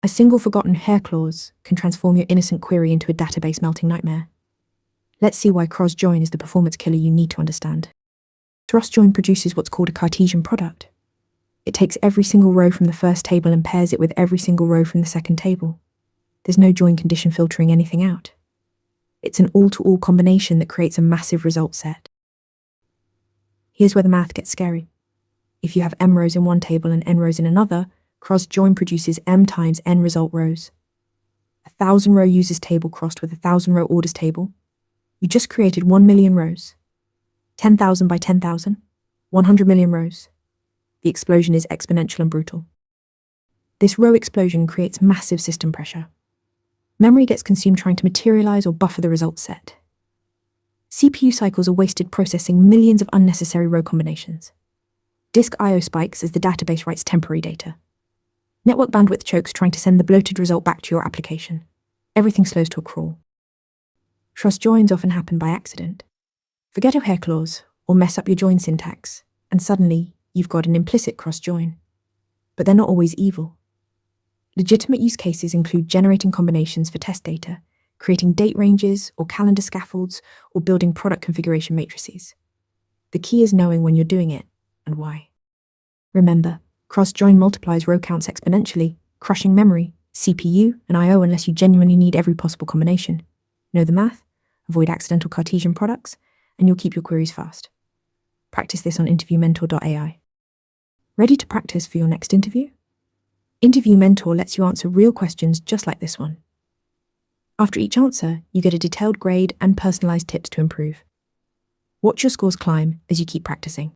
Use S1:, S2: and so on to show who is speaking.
S1: A single forgotten hair clause can transform your innocent query into a database melting nightmare. Let's see why cross-join is the performance killer you need to understand. Cross-join produces what's called a Cartesian product. It takes every single row from the first table and pairs it with every single row from the second table. There's no join condition filtering anything out. It's an all-to-all combination that creates a massive result set. Here's where the math gets scary. If you have m rows in one table and n rows in another, cross-join produces m times n result rows. 1,000-row users table crossed with a 1,000-row orders table. You just created 1 million rows. 10,000 by 10,000, 100 million rows. The explosion is exponential and brutal. This row explosion creates massive system pressure. Memory gets consumed trying to materialize or buffer the result set. CPU cycles are wasted processing millions of unnecessary row combinations. Disk I/O spikes as the database writes temporary data. Network bandwidth chokes trying to send the bloated result back to your application. Everything slows to a crawl. Cross-joins often happen by accident. Forget a hair clause or mess up your join syntax, and suddenly you've got an implicit cross-join. But they're not always evil. Legitimate use cases include generating combinations for test data, creating date ranges or calendar scaffolds, or building product configuration matrices. The key is knowing when you're doing it and why. Remember, cross-join multiplies row counts exponentially, crushing memory, CPU, and I/O unless you genuinely need every possible combination. Know the math, avoid accidental Cartesian products, and you'll keep your queries fast. Practice this on interviewmentor.ai. Ready to practice for your next interview? Interview Mentor lets you answer real questions just like this one. After each answer, you get a detailed grade and personalized tips to improve. Watch your scores climb as you keep practicing.